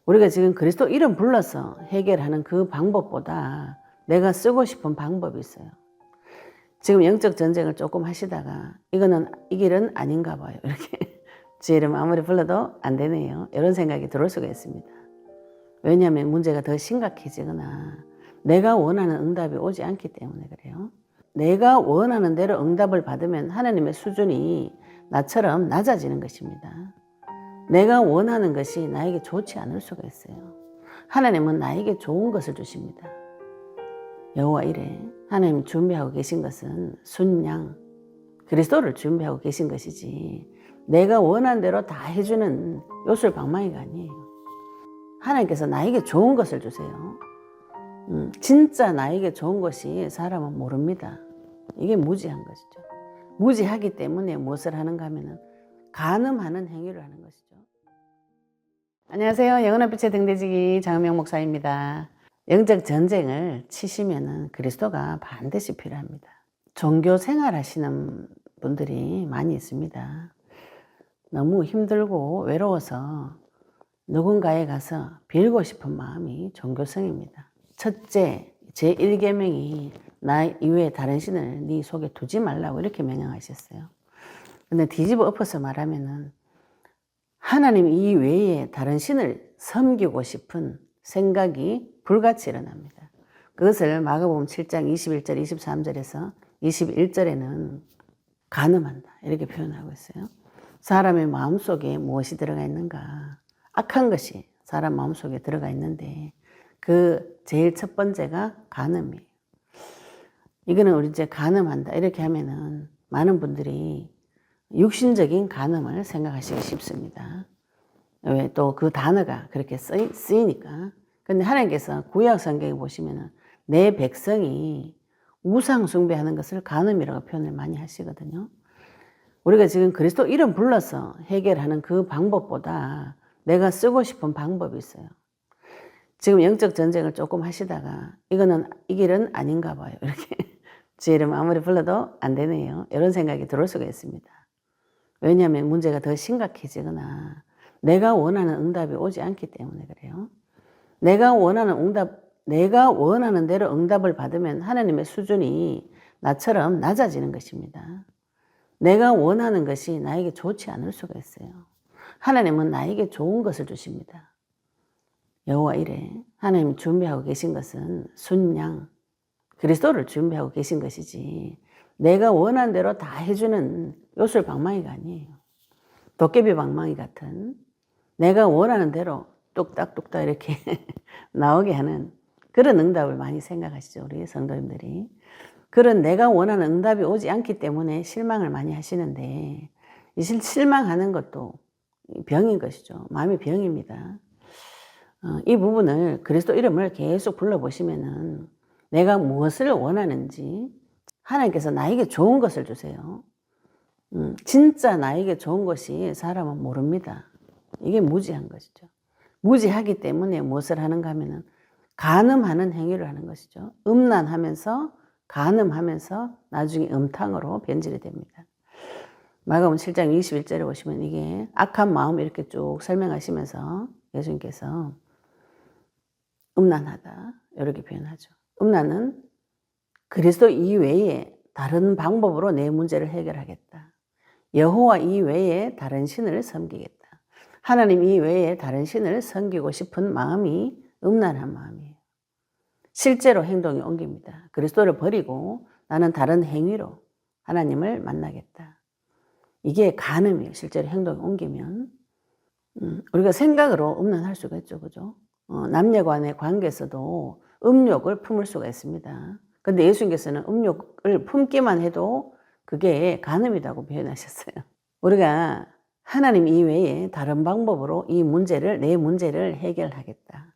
우리가 지금 그리스도 이름 불러서 해결하는 그 방법보다 내가 쓰고 싶은 방법이 있어요. 지금 영적 전쟁을 조금 하시다가 이 길은 아닌가 봐요. 이렇게 제 이름 아무리 불러도 안 되네요. 이런 생각이 들어올 수가 있습니다. 왜냐하면 문제가 더 심각해지거나 내가 원하는 응답이 오지 않기 때문에 그래요. 내가 원하는 대로 응답을 받으면 하나님의 수준이 나처럼 낮아지는 것입니다. 내가 원하는 것이 나에게 좋지 않을 수가 있어요. 하나님은 나에게 좋은 것을 주십니다. 여호와 이래 하나님 준비하고 계신 것은 순양 그리스도를 준비하고 계신 것이지 내가 원하는 대로 다 해주는 요술방망이가 아니에요. 하나님께서 나에게 좋은 것을 주세요. 진짜 나에게 좋은 것이 사람은 모릅니다. 이게 무지한 것이죠. 무지하기 때문에 무엇을 하는가 하면 간음하는 행위를 하는 것이죠. 안녕하세요. 영원한 빛의 등대지기 장은명 목사입니다. 영적 전쟁을 치시면 그리스도가 반드시 필요합니다. 종교 생활 하시는 분들이 많이 있습니다. 너무 힘들고 외로워서 누군가에 가서 빌고 싶은 마음이 종교성입니다. 첫째, 제1계명이 나 이외에 다른 신을 네 속에 두지 말라고 이렇게 명령하셨어요. 근데 뒤집어 엎어서 말하면은 하나님 이외에 다른 신을 섬기고 싶은 생각이 불같이 일어납니다. 그것을 마가복음 7장 21절 23절에서 21절에는 간음한다 이렇게 표현하고 있어요. 사람의 마음속에 무엇이 들어가 있는가? 악한 것이 사람 마음속에 들어가 있는데 그 제일 첫 번째가 간음이에요. 이거는 우리 이제 간음한다 이렇게 하면은 많은 분들이 육신적인 간음을 생각하시기 쉽습니다. 왜 또 그 단어가 그렇게 쓰이니까. 근데 하나님께서 구약 성경에 보시면은 내 백성이 우상 숭배하는 것을 간음이라고 표현을 많이 하시거든요. 우리가 지금 그리스도 이름 불러서 해결하는 그 방법보다 내가 쓰고 싶은 방법이 있어요. 지금 영적 전쟁을 조금 하시다가 이 길은 아닌가 봐요. 이렇게 제 이름 아무리 불러도 안 되네요. 이런 생각이 들어올 수가 있습니다. 왜냐하면 문제가 더 심각해지거나 내가 원하는 응답이 오지 않기 때문에 그래요. 내가 원하는 대로 응답을 받으면 하나님의 수준이 나처럼 낮아지는 것입니다. 내가 원하는 것이 나에게 좋지 않을 수가 있어요. 하나님은 나에게 좋은 것을 주십니다. 여호와 이래 하나님 준비하고 계신 것은 순양 그리스도를 준비하고 계신 것이지 내가 원하는 대로 다 해주는 요술 방망이가 아니에요. 도깨비 방망이 같은 내가 원하는 대로 뚝딱뚝딱 이렇게 나오게 하는 그런 응답을 많이 생각하시죠. 우리 성도님들이. 그런 내가 원하는 응답이 오지 않기 때문에 실망을 많이 하시는데 이 실망하는 것도 병인 것이죠. 마음의 병입니다. 이 부분을 그리스도 이름을 계속 불러보시면은 내가 무엇을 원하는지 하나님께서 나에게 좋은 것을 주세요. 진짜 나에게 좋은 것이 사람은 모릅니다. 이게 무지한 것이죠. 무지하기 때문에 무엇을 하는가 하면은 간음하는 행위를 하는 것이죠. 음란하면서 간음하면서 나중에 음탕으로 변질이 됩니다. 마가복음 7장 21절에 보시면 이게 악한 마음 이렇게 쭉 설명하시면서 예수님께서 음란하다 이렇게 표현하죠. 음란은 그리스도 이외에 다른 방법으로 내 문제를 해결하겠다. 여호와 이외에 다른 신을 섬기겠다. 하나님 이외에 다른 신을 섬기고 싶은 마음이 음란한 마음이에요. 실제로 행동이 옮깁니다. 그리스도를 버리고 나는 다른 행위로 하나님을 만나겠다. 이게 간음이에요. 실제로 행동이 옮기면. 우리가 생각으로 음란할 수가 있죠. 그죠? 남녀 간의 관계에서도 음욕을 품을 수가 있습니다. 근데 예수님께서는 음욕을 품기만 해도 그게 간음이라고 표현하셨어요. 우리가 하나님 이외에 다른 방법으로 내 문제를 해결하겠다.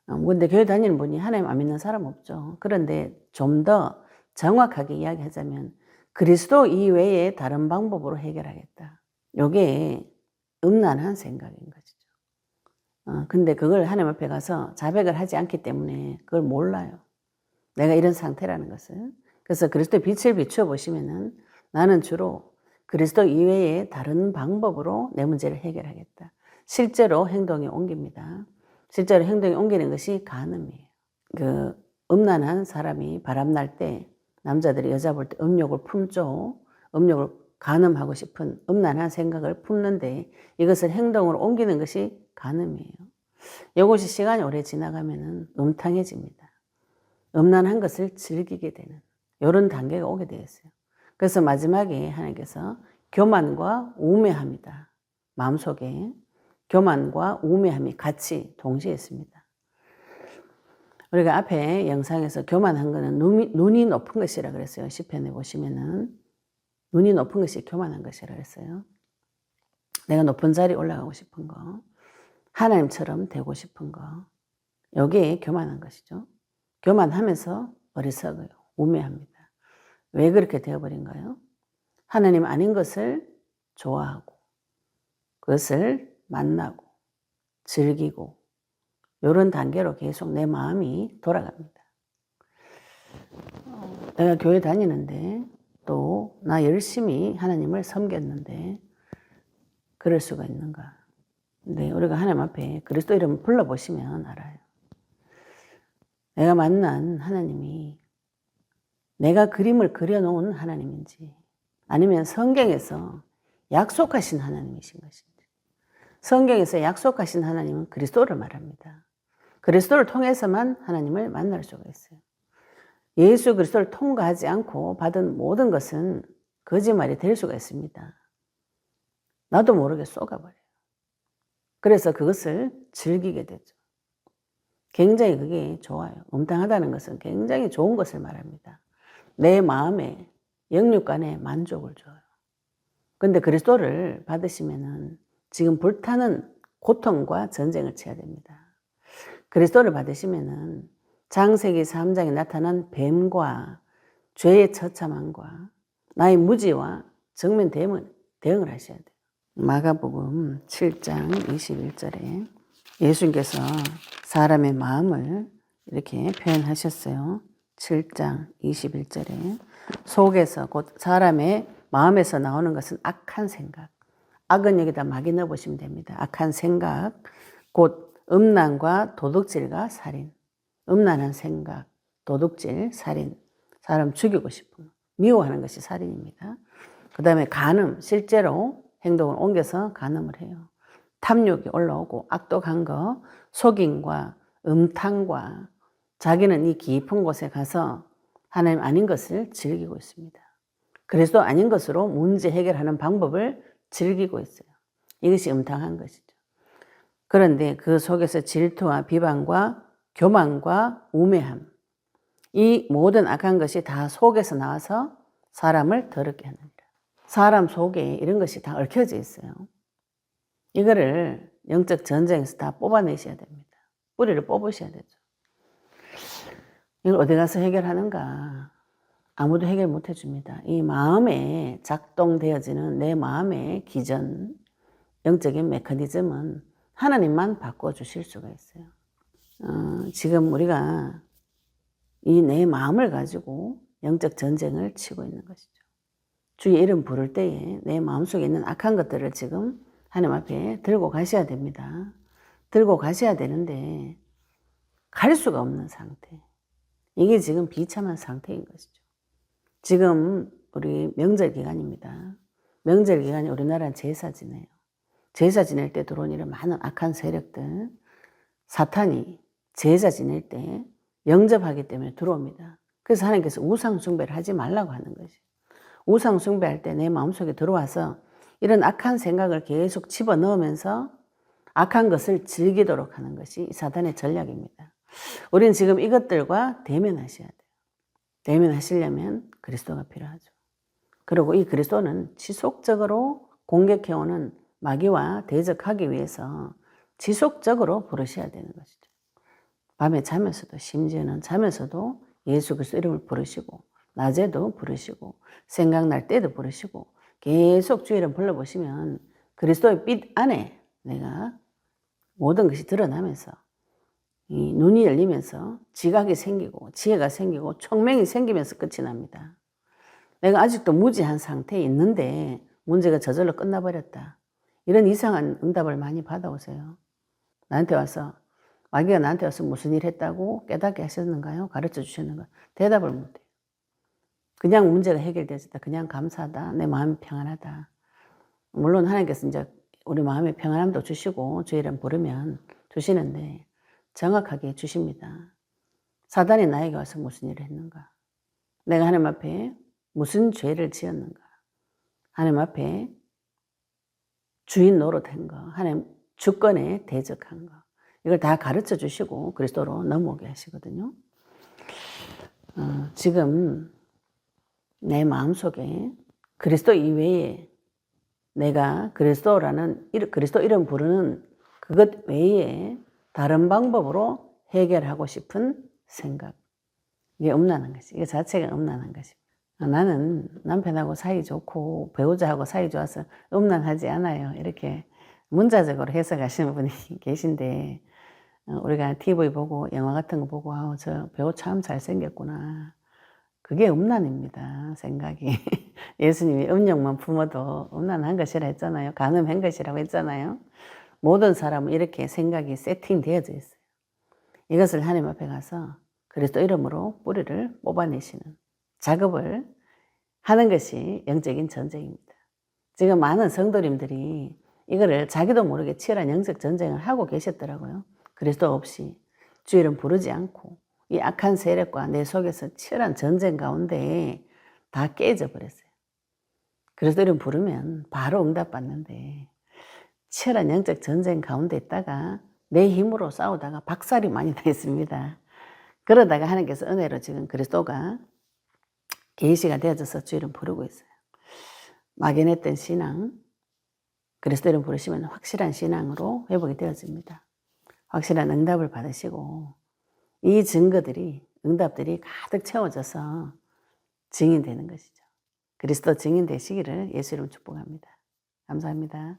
근데 교회 다니는 분이 하나님 안 믿는 사람 없죠. 그런데 좀 더 정확하게 이야기하자면 그리스도 이외에 다른 방법으로 해결하겠다. 이게 음란한 생각인 것이죠. 근데 그걸 하나님 앞에 가서 자백을 하지 않기 때문에 그걸 몰라요. 내가 이런 상태라는 것을. 그래서 그리스도의 빛을 비추어 보시면은 나는 주로 그리스도 이외에 다른 방법으로 내 문제를 해결하겠다. 실제로 행동이 옮깁니다. 실제로 행동에 옮기는 것이 간음이에요. 그 음란한 사람이 바람날 때 남자들이 여자 볼 때 음욕을 품죠. 음욕을 간음하고 싶은 음란한 생각을 품는데 이것을 행동으로 옮기는 것이 간음이에요. 이것이 시간이 오래 지나가면 음탕해집니다. 음란한 것을 즐기게 되는 이런 단계가 오게 되었어요. 그래서 마지막에 하나님께서 교만과 우매함이다. 마음속에 교만과 우매함이 같이 동시에 있습니다. 우리가 앞에 영상에서 교만한 거는 눈이 높은 것이라 그랬어요. 시편에 보시면은 눈이 높은 것이 교만한 것이라 그랬어요. 내가 높은 자리에 올라가고 싶은 거, 하나님처럼 되고 싶은 거, 여기에 교만한 것이죠. 교만하면서 어리석어요. 우매합니다. 왜 그렇게 되어버린가요? 하나님 아닌 것을 좋아하고 그것을 만나고 즐기고 이런 단계로 계속 내 마음이 돌아갑니다. 내가 교회 다니는데 또 나 열심히 하나님을 섬겼는데 그럴 수가 있는가? 근데 우리가 하나님 앞에 그리스도 이름을 불러보시면 알아요. 내가 만난 하나님이 내가 그림을 그려놓은 하나님인지 아니면 성경에서 약속하신 하나님이신 것인지. 성경에서 약속하신 하나님은 그리스도를 말합니다. 그리스도를 통해서만 하나님을 만날 수가 있어요. 예수 그리스도를 통과하지 않고 받은 모든 것은 거짓말이 될 수가 있습니다. 나도 모르게 쏘가버려요. 그래서 그것을 즐기게 되죠. 굉장히 그게 좋아요. 음탕하다는 것은 굉장히 좋은 것을 말합니다. 내 마음에 영육간에 만족을 줘요. 근데 그리스도를 받으시면은 지금 불타는 고통과 전쟁을 치야 됩니다. 그리스도를 받으시면은 창세기 3장에 나타난 뱀과 죄의 처참함과 나의 무지와 정면 대응을 하셔야 돼요. 마가복음 7장 21절에 예수님께서 사람의 마음을 이렇게 표현하셨어요. 7장 21절에 속에서 곧 사람의 마음에서 나오는 것은 악한 생각. 악은 여기다 막이 넣어보시면 됩니다. 악한 생각, 곧 음란과 도둑질과 살인. 음란한 생각, 도둑질, 살인. 사람 죽이고 싶은 거. 미워하는 것이 살인입니다. 그 다음에 간음, 실제로 행동을 옮겨서 간음을 해요. 탐욕이 올라오고 악독한 거, 속임과 음탕과 자기는 이 깊은 곳에 가서 하나님 아닌 것을 즐기고 있습니다. 그리스도 아닌 것으로 문제 해결하는 방법을 즐기고 있어요. 이것이 음탕한 것이죠. 그런데 그 속에서 질투와 비방과 교만과 우매함, 이 모든 악한 것이 다 속에서 나와서 사람을 더럽게 하느니라. 사람 속에 이런 것이 다 얽혀져 있어요. 이거를 영적 전쟁에서 다 뽑아내셔야 됩니다. 뿌리를 뽑으셔야 되죠. 이걸 어디 가서 해결하는가? 아무도 해결 못 해줍니다. 이 마음에 작동되어지는 내 마음의 기전, 영적인 메커니즘은 하나님만 바꿔주실 수가 있어요. 지금 우리가 이 내 마음을 가지고 영적 전쟁을 치고 있는 것이죠. 주의 이름 부를 때에 내 마음속에 있는 악한 것들을 지금 하나님 앞에 들고 가셔야 됩니다. 들고 가셔야 되는데 갈 수가 없는 상태. 이게 지금 비참한 상태인 것이죠. 지금 우리 명절 기간입니다. 명절 기간에 우리나라는 제사 지내요. 제사 지낼 때 들어온 이런 많은 악한 세력들, 사탄이 제사 지낼 때 영접하기 때문에 들어옵니다. 그래서 하나님께서 우상 숭배를 하지 말라고 하는 것이에요. 우상 숭배할 때 내 마음속에 들어와서 이런 악한 생각을 계속 집어넣으면서 악한 것을 즐기도록 하는 것이 사탄의 전략입니다. 우리는 지금 이것들과 대면하셔야 돼요. 대면하시려면 그리스도가 필요하죠. 그리고 이 그리스도는 지속적으로 공격해오는 마귀와 대적하기 위해서 지속적으로 부르셔야 되는 것이죠. 밤에 자면서도, 심지어는 자면서도 예수 그리스도 이름을 부르시고 낮에도 부르시고 생각날 때도 부르시고 계속 주의 이름 불러보시면 그리스도의 빛 안에 내가 모든 것이 드러나면서 이 눈이 열리면서 지각이 생기고 지혜가 생기고 총명이 생기면서 끝이 납니다. 내가 아직도 무지한 상태에 있는데 문제가 저절로 끝나버렸다. 이런 이상한 응답을 많이 받아오세요. 나한테 와서 마귀가 나한테 와서 무슨 일 했다고 깨닫게 하셨는가요? 가르쳐 주셨는가요? 대답을 못해요. 그냥 문제가 해결되었다. 그냥 감사하다. 내 마음이 평안하다. 물론 하나님께서 이제 우리 마음에 평안함도 주시고 주의 이름 부르면 주시는데 정확하게 주십니다. 사단이 나에게 와서 무슨 일을 했는가? 내가 하나님 앞에 무슨 죄를 지었는가? 하나님 앞에 주인 노릇한 거, 하나님 주권에 대적한 거, 이걸 다 가르쳐 주시고 그리스도로 넘어오게 하시거든요. 지금 내 마음속에 그리스도 이외에 내가 그리스도 이름 부르는 그것 외에 다른 방법으로 해결하고 싶은 생각, 이게 음란한 것이, 이게 자체가 음란한 것입니다. 나는 남편하고 사이 좋고 배우자하고 사이 좋아서 음란하지 않아요. 이렇게 문자적으로 해석하시는 분이 계신데, 우리가 TV 보고 영화 같은 거 보고 저 배우 참 잘생겼구나. 그게 음란입니다. 생각이. 예수님이 음욕만 품어도 음란한 것이라 했잖아요. 간음한 것이라고 했잖아요. 모든 사람은 이렇게 생각이 세팅되어져 있어요. 이것을 하나님 앞에 가서 그리스도 이름으로 뿌리를 뽑아내시는 작업을 하는 것이 영적인 전쟁입니다. 지금 많은 성도님들이 이거를 자기도 모르게 치열한 영적 전쟁을 하고 계셨더라고요. 그리스도 없이 주의 이름 부르지 않고 이 악한 세력과 내 속에서 치열한 전쟁 가운데 다 깨져 버렸어요. 그리스도 이름 부르면 바로 응답받는데 치열한 영적 전쟁 가운데 있다가 내 힘으로 싸우다가 박살이 많이 나 있습니다. 그러다가 하나님께서 은혜로 지금 그리스도가 계시가 되어져서 주의 이름 부르고 있어요. 막연했던 신앙, 그리스도 이름 부르시면 확실한 신앙으로 회복이 되어집니다. 확실한 응답을 받으시고 이 증거들이, 응답들이 가득 채워져서 증인되는 것이죠. 그리스도 증인 되시기를 예수 이름으로 축복합니다. 감사합니다.